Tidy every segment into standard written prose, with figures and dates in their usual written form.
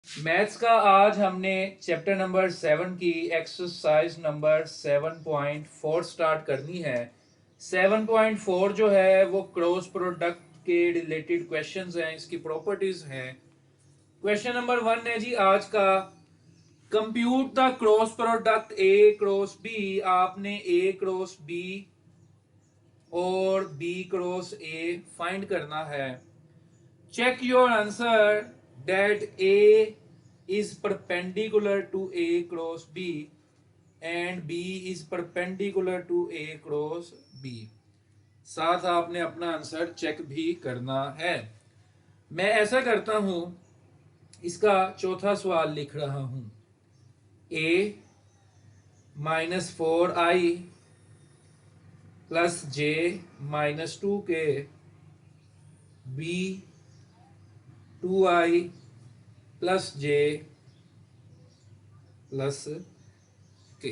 Maths का आज हमने चैप्टर नंबर 7 की एक्सरसाइज नंबर 7.4 स्टार्ट करनी है। 7.4 जो है वो क्रॉस प्रोडक्ट के रिलेटेड क्वेश्चंस हैं, इसकी प्रॉपर्टीज हैं। क्वेश्चन नंबर 1 है जी आज का, compute the cross product a cross b. आपने ए क्रॉस बी और बी क्रॉस ए फाइंड करना है। Check your answer that A is perpendicular to A cross B and B is perpendicular to A cross B। साथ आपने अपना answer check भी करना है। मैं ऐसा करता हूं, इसका चौथा सवाल लिख रहा हूं। A -4i plus J -2k B 2i plus J plus के।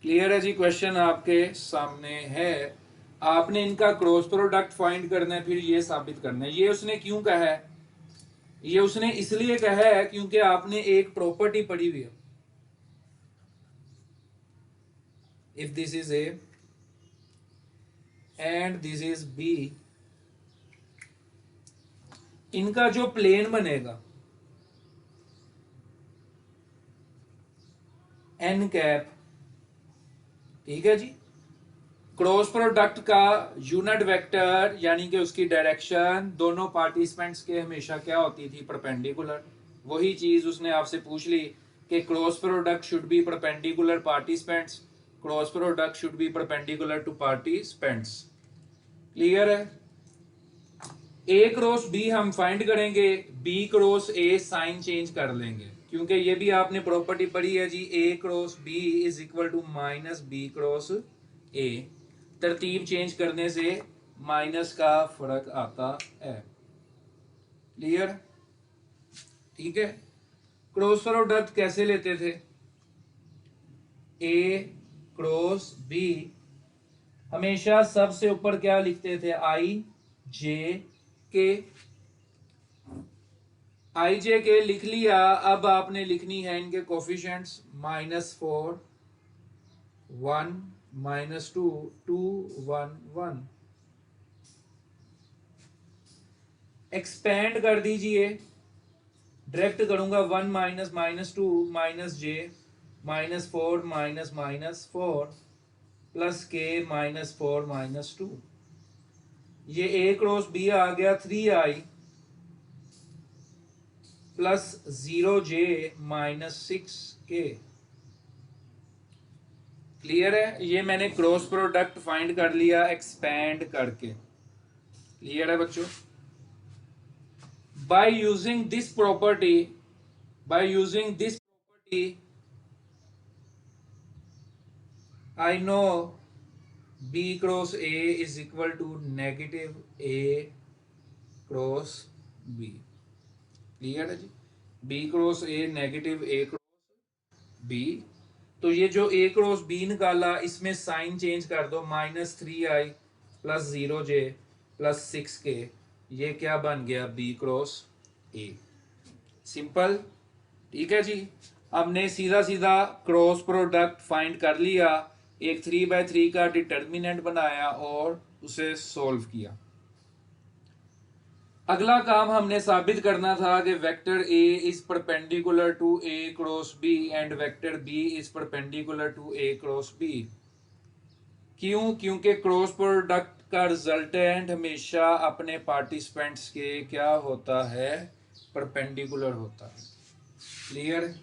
क्लियर है जी? क्वेश्चन आपके सामने है। आपने इनका क्रॉस प्रोडक्ट फाइंड करना है, फिर ये साबित करना है। ये उसने क्यों कहा है? ये उसने इसलिए कहा है क्योंकि आपने एक प्रॉपर्टी पढ़ी हुई है। If this is a and this is b, इनका जो प्लेन बनेगा एन कैप, ठीक है जी। क्रॉस प्रोडक्ट का यूनिट वेक्टर यानी कि उसकी डायरेक्शन दोनों पार्टिसिपेंट्स के हमेशा क्या होती थी? परपेंडिकुलर। वही चीज उसने आपसे पूछ ली कि cross product should be perpendicular participants, cross product should be perpendicular to participants. Clear है? ए क्रॉस बी हम फाइंड करेंगे, B cross A sign change कर लेंगे क्योंकि ये भी आपने प्रॉपर्टी पढ़ी है जी। A cross B is equal to minus B cross A. तरतीब चेंज करने से माइनस का फर्क आता है। क्लियर? ठीक है। क्रॉस प्रोडक्ट कैसे लेते थे? ए क्रॉस बी हमेशा सबसे ऊपर क्या लिखते थे? आई जे के। आई जे के लिख लिया। अब आपने लिखनी है इनके कोफिशिएंट्स। -4 1 -2 2 1 1। एक्सपेंड कर दीजिए, डायरेक्ट करूंगा। 1 -2 -j -4 -4 प्लस के -4 -2। ये ए क्रॉस बी आ गया 3i plus 0j -6k। Clear है? ये मैंने क्रॉस प्रोडक्ट फाइंड कर लिया एक्सपेंड करके। क्लियर है बच्चों? by using this property I know b cross a is equal to negative a cross b। Clear है जी? b cross a negative a cross b। तो ये जो a क्रॉस b निकाला, इसमें साइन चेंज कर दो। -3i plus 0j plus 6k। ये क्या बन गया? b cross a। सिंपल। ठीक है जी। हमने सीधा सीधा क्रॉस प्रोडक्ट फाइंड कर लिया, एक 3/3 का डिटर्मिनेंट बनाया और उसे सॉल्व किया। अगला काम हमने साबित करना था कि vector a is perpendicular to a cross b and vector b is perpendicular to a cross b. क्यों? क्योंकि क्रॉस प्रोडक्ट का रिजल्टेंट हमेशा अपने पार्टिसिपेंट्स के क्या होता है? परपेंडिकुलर होता है। क्लियर?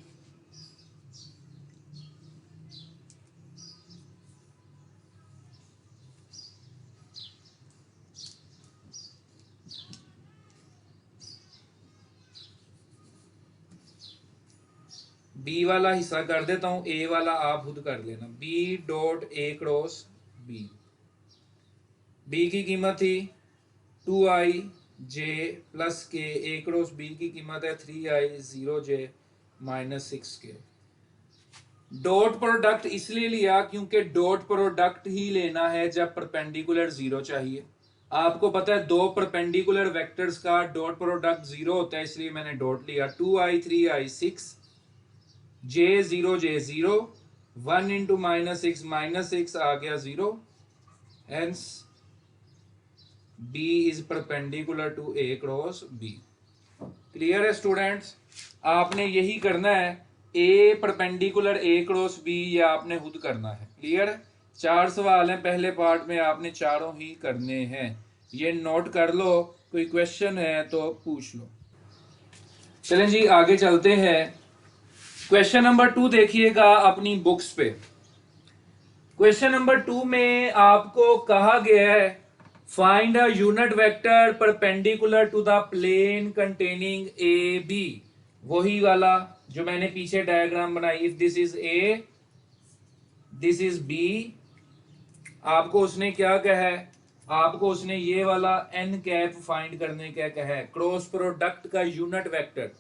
बी वाला हिस्सा कर देता हूं, ए वाला आप खुद कर लेना। B dot a cross b. B की कीमत थी 2i जे प्लस के। ए क्रॉस बी की कीमत है 3i 0j -6k। Dot product इसलिए लिया क्योंकि डॉट प्रोडक्ट ही लेना है जब परपेंडिकुलर 0 चाहिए। आपको पता है दो परपेंडिकुलर वेक्टर्स का डॉट प्रोडक्ट 0 होता है, इसलिए मैंने डॉट लिया। 2i 3i 6, j0 1 इंटू -6 आ गया 0, hence b is perpendicular to a cross b। Clear है स्टूडेंट्स? आपने यही करना है, a perpendicular a cross b, ये आपने खुद करना है। क्लियर है? 4 सवाल हैं पहले पार्ट में, आपने चारों ही करने हैं। ये नोट कर लो, कोई क्वेश्चन है तो पूछ लो। चलें जी आगे चलते हैं। क्वेश्चन नंबर 2 देखिएगा अपनी बुक्स पे। क्वेश्चन नंबर 2 में आपको कहा गया है find a unit vector perpendicular to the plane containing a b. वही वाला जो मैंने पीछे डायग्राम बनाई। If this is A, this is b, आपको उसने क्या कहा है, आपको उसने ये वाला एन कैप फाइंड करने क्या कहा है, क्रॉस प्रोडक्ट का यूनिट वेक्टर।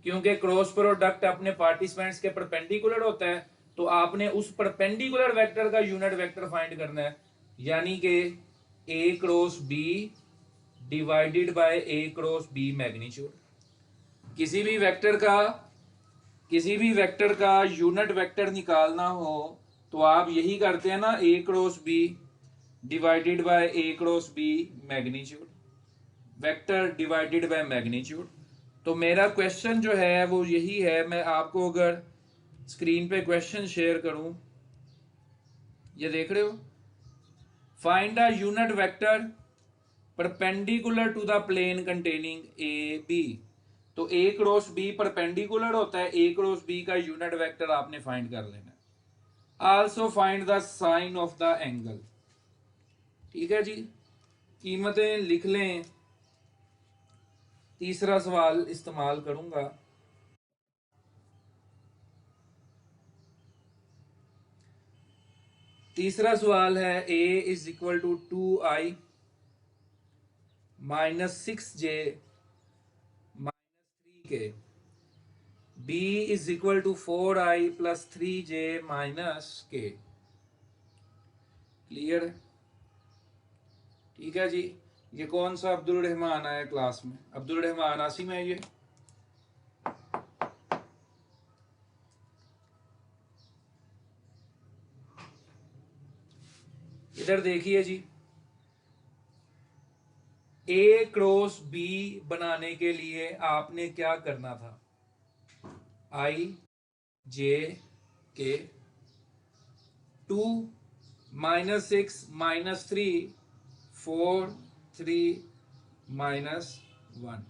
क्योंकि क्रॉस प्रोडक्ट अपने पार्टिसिपेंट्स के परपेंडिकुलर होता है, तो आपने उस परपेंडिकुलर वेक्टर का यूनिट वेक्टर फाइंड करना है, यानी कि A cross B divided by A cross B magnitude. किसी भी वेक्टर का यूनिट वेक्टर निकालना हो तो आप यही करते हैं ना, A cross B divided by A cross B magnitude, vector divided by magnitude. तो मेरा क्वेश्चन जो है वो यही है। मैं आपको अगर स्क्रीन पे क्वेश्चन शेयर करूं, ये देख रहे हो, find a unit vector perpendicular to the plane containing a b. तो ए क्रॉस बी परपेंडिकुलर होता है, ए क्रॉस बी का यूनिट वेक्टर आपने फाइंड कर लेना है। Also find the sine of the angle. ठीक है जी, कीमतें लिख लें। तीसरा सवाल इस्तेमाल करूंगा। तीसरा सवाल है a is equal to 2i -6j -3k, b is equal to 4i + 3j -k। Clear है? ठीक है जी। ये कौन सा अब्दुल रहमान आया क्लास में? अब्दुल रहमान आसिम है ये। इधर देखिए जी, ए क्रॉस बी बनाने के लिए आपने क्या करना था, आई जे के 2 -6 -3 4 3 -1।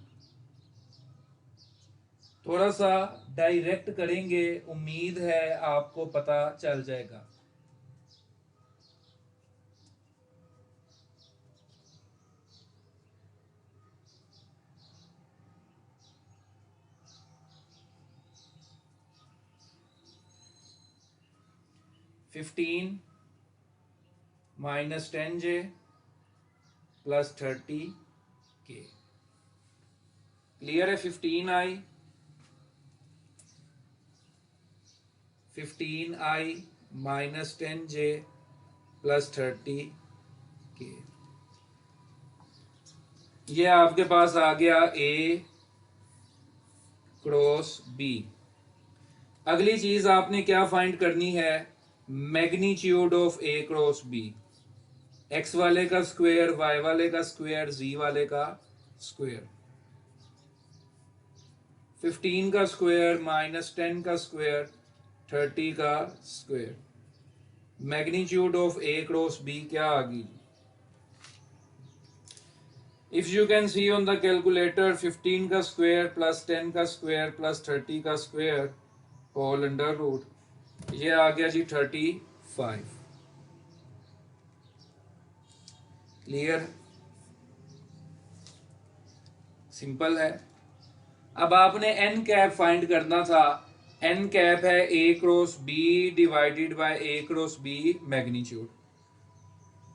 थोड़ा सा डायरेक्ट करेंगे, उम्मीद है आपको पता चल जाएगा। -15 -10j + 30k। क्लियर है? 15i -10j + 30k। ये आपके पास आ गया ए क्रॉस बी। अगली चीज आपने क्या फाइंड करनी है, magnitude of a cross b. X वाले का स्क्वायर, वाई वाले का स्क्वायर, जी वाले का स्क्वायर। 15 का स्क्वायर -10 का स्क्वायर 30 का square. Magnitude of a cross b क्या आ गई? If you can see on the calculator, 15 का स्क्वायर + 10 का स्क्वायर + 30 का स्क्वायर होल अंडर रूट, ये आ गया जी 35। क्लियर? सिंपल है। अब आपने एन कैप फाइंड करना था। एन कैप है ए cross B divided by A cross B magnitude.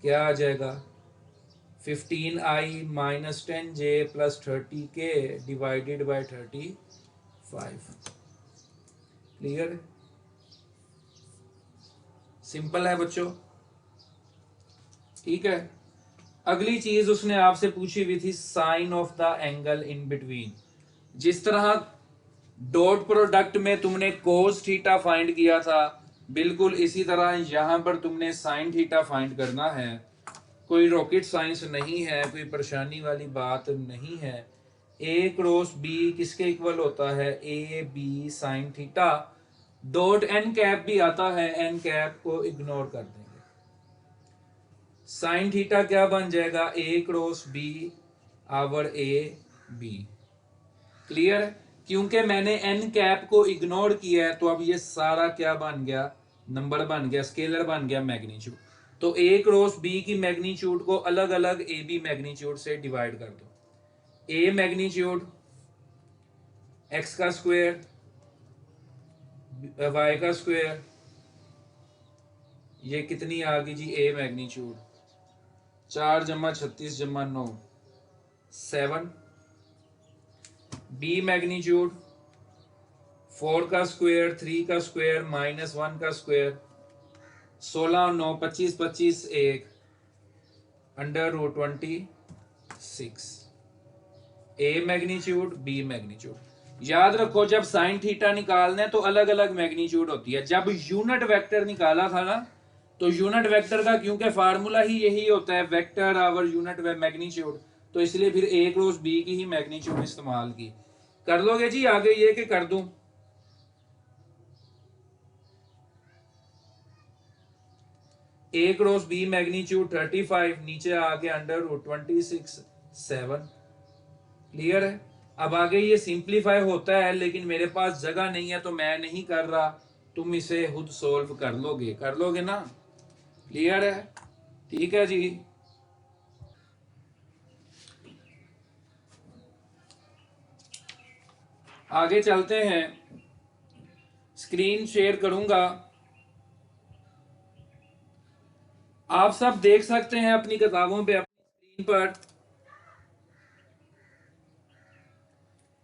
क्या आ जाएगा? 15i -10j + 30k divided by 35। Clear? Simple है बच्चों। ठीक है, अगली चीज उसने आपसे पूछी हुई थी sine of the angle in between. जिस तरह डॉट प्रोडक्ट में तुमने कोस थीटा फाइंड किया था, बिल्कुल इसी तरह यहां पर तुमने साइन थीटा फाइंड करना है। कोई रॉकेट साइंस नहीं है, कोई परेशानी वाली बात नहीं है। ए क्रॉस बी किसके इक्वल होता है? A b sine theta. Dot n cap भी आता है, एन कैप को इग्नोर कर देंगे। साइन थीटा क्या बन जाएगा? A cross B over A B. Clear? क्योंकि मैंने एन कैप को इग्नोर किया है तो अब ये सारा क्या बन गया? नंबर बन गया, स्केलर बन गया, मैग्नीट्यूड। तो ए क्रॉस बी की मैग्नीट्यूड को अलग अलग ए बी मैग्नीट्यूड से डिवाइड कर दो। ए मैग्नीट्यूड एक्स का स्क्वायर, वाई का स्क्वायर, ये कितनी आ गई जी? ए मैग्नीट्यूड 4 जमा 36 जमा 9 7। बी मैग्नीट्यूड 4 का स्क्वायर, 3 का स्क्वायर माइनस 1 का स्क्वायर, 16 और 9 25 25 1 अंडर रूट 26। ए मैग्नीट्यूड, बी मैग्नीट्यूड। याद रखो जब साइन थीटा निकालना है तो अलग अलग मैग्नीट्यूड होती है। जब यूनिट वेक्टर निकाला था ना, तो यूनिट वेक्टर का क्योंकि फार्मूला ही यही होता है, वेक्टर आवर यूनिट मैग्नीट्यूड, तो इसलिए फिर ए क्रॉस बी की ही मैग्नीट्यूड इस्तेमाल की। कर लोगे जी आगे ये कि कर दूं? ए क्रॉस बी मैग्नीट्यूड 35, नीचे आगे अंडर रूट 26 7। क्लियर है? अब आगे ये सिंप्लीफाई होता है, लेकिन मेरे पास जगह नहीं है तो मैं नहीं कर रहा, तुम इसे खुद सोल्व कर लोगे ना? क्लियर है? ठीक है जी। आगे चलते हैं, स्क्रीन शेयर करूंगा, आप सब देख सकते हैं अपनी किताबों पे, अपनी स्क्रीन पर।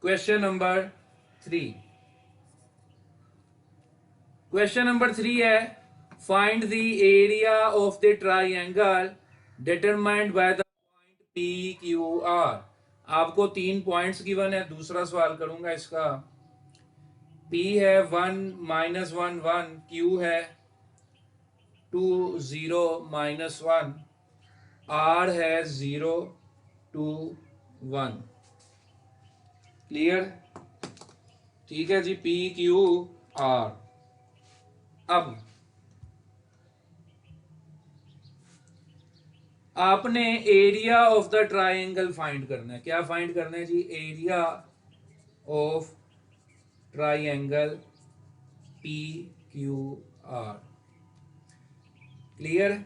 Question number 3। क्वेश्चन नंबर 3 है find the area of the triangle determined by the point P Q are. आपको 3 पॉइंट्स गिवन है। दूसरा सवाल करूंगा इसका। P है 1 माइनस 1 1, Q है 2 0 माइनस 1, R है 0 2 1। क्लियर? ठीक है जी, P Q R। अब आपने area of the triangle find करना है। क्या फाइंड करना है जी? Area of triangle P Q R. Clear?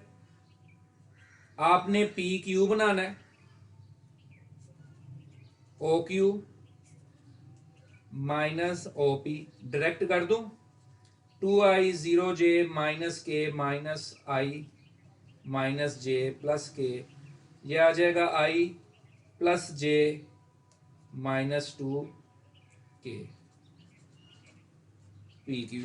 आपने पी क्यू बनाना है, O Q minus O P. Direct कर दूं? 2i 0j minus k minus i minus j plus k, ये आ जाएगा i प्लस जे माइनस 2 के पी क्यू।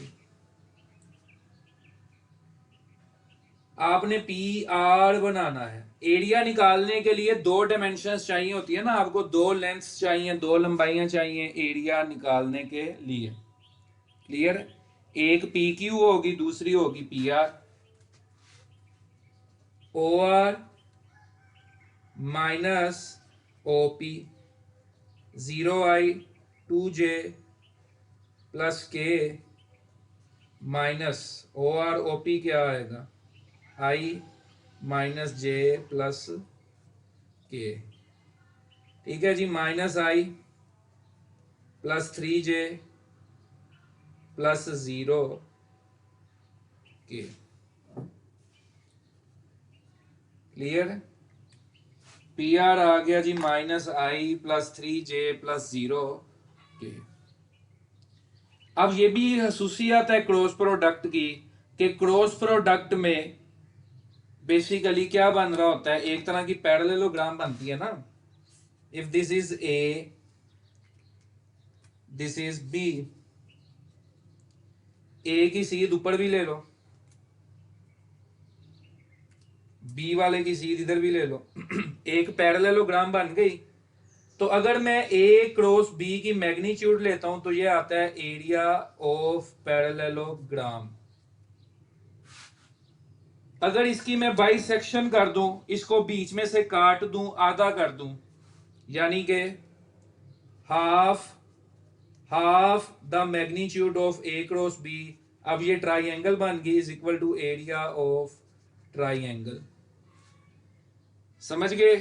आपने P R बनाना है। एरिया निकालने के लिए 2 डायमेंशंस चाहिए होती है ना, आपको 2 लेंथ्स चाहिए, 2 लंबाइयां चाहिए एरिया निकालने के लिए। क्लियर? एक पी क्यू होगी, दूसरी होगी P R. O R minus O P, 0i 2j plus k minus O R O P क्या आएगा? I minus j plus k. ठीक है जी, minus i plus 3j plus 0 k. Clear? P R आ गया जी minus i plus 3j plus 0 k. अब ये भी खसूसियत है क्रॉस प्रोडक्ट की कि क्रॉस प्रोडक्ट में बेसिकली क्या बन रहा होता है? एक तरह की पैरेललोग्राम बनती है ना। If this is A, this is B, A की सीध ऊपर भी ले लो, बी वाले की सीध इधर भी ले लो एक पैरेललोग्राम बन गई। तो अगर मैं ए क्रॉस बी की मैग्नीट्यूड लेता हूं तो ये आता है एरिया ऑफ पैरेललोग्राम। अगर इसकी मैं बाइसेक्शन कर दूं, इसको बीच में से काट दूं, आधा कर दूं, यानी कि half half the magnitude of a cross b, अब ये ट्राइंगल बन गई is equal to area of triangle. समझ गए?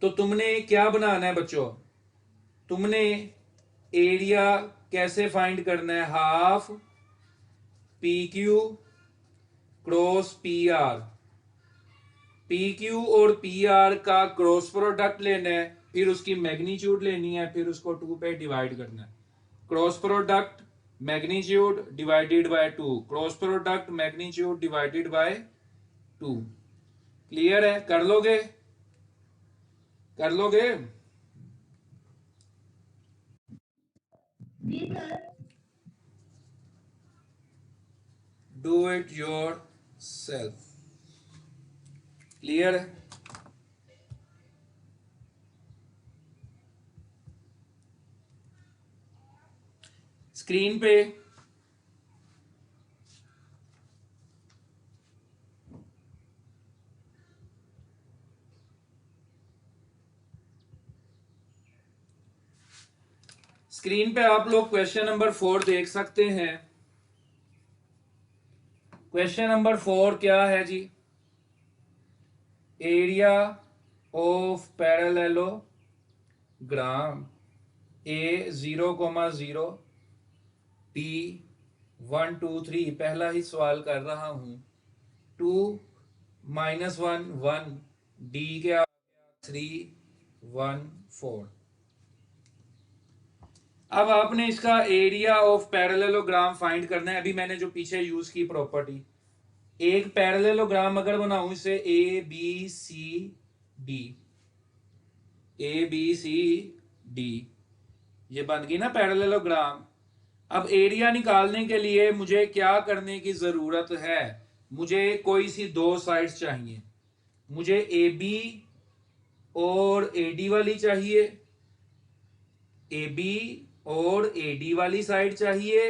तो तुमने क्या बनाना है बच्चों, तुमने एरिया कैसे फाइंड करना है, half P Q cross P R, P Q और पी आर का क्रॉस प्रोडक्ट लेना है, फिर उसकी मैग्नीट्यूड लेनी है, फिर उसको 2 पे डिवाइड करना है। Cross product magnitude divided by 2, cross product magnitude divided by 2। Clear है? कर लोगे? कर लोगे? Do it your self. Clear है? स्क्रीन पे स्क्रीन पे आप लोग क्वेश्चन नंबर 4 देख सकते हैं। क्वेश्चन नंबर 4 क्या है जी? Area of parallelogram A 0,0 D 1 2 3, पहला ही सवाल कर रहा हूं। 2 -1 1, डी क्या 3 1 4। अब आपने इसका एरिया ऑफ पैरेललोग्राम फाइंड करना है। अभी मैंने जो पीछे यूज की प्रॉपर्टी, एक पैरेललोग्राम अगर बनाऊं इसे a b c d, a b c d, ये बन गई ना पैरेललोग्राम। अब एरिया निकालने के लिए मुझे क्या करने की जरूरत है, मुझे कोई सी दो साइड्स चाहिए। मुझे ए बी और ए डी वाली चाहिए, ए बी और ए डी वाली साइड चाहिए,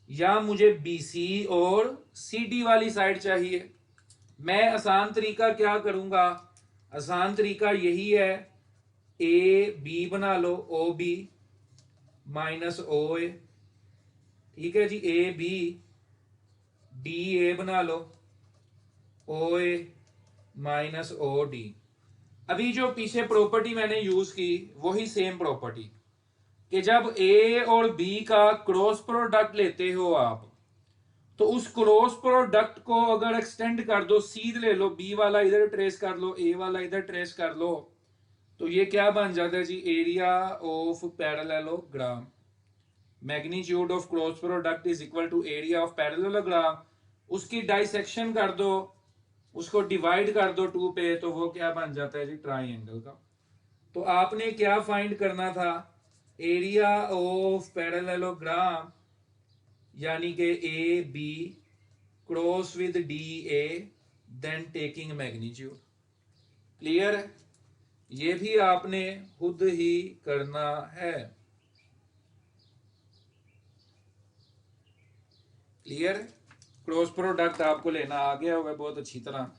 या मुझे बी सी और सी डी वाली साइड चाहिए। मैं आसान तरीका क्या करूंगा, आसान तरीका यही है, ए बी बना लो, ओ बी माइनस ओ ए। ठीक है जी, ए बी, डी ए बना लो, ओ ए माइनस ओ डी। अभी जो पीछे प्रॉपर्टी मैंने यूज की वही सेम प्रॉपर्टी, कि जब ए और बी का क्रॉस प्रोडक्ट लेते हो आप, तो उस क्रॉस प्रोडक्ट को अगर एक्सटेंड कर दो, सीध ले लो, बी वाला इधर ट्रेस कर लो, ए वाला इधर ट्रेस कर लो, तो ये क्या बन जाता है जी, area of parallelogram. Magnitude of cross product is equal to area of parallelogram. उसकी डाइसेक्शन कर दो, उसको डिवाइड कर दो 2 पे, तो वो क्या बन जाता है जी, ट्राइंगल का। तो आपने क्या फाइंड करना था, एरिया ऑफ पैरेललोग्राम, यानी कि a b cross with d a, then taking magnitude. Clear है? ये भी आपने खुद ही करना है। क्लियर? क्रॉस प्रोडक्ट आपको लेना आ गया होगा बहुत अच्छी तरह।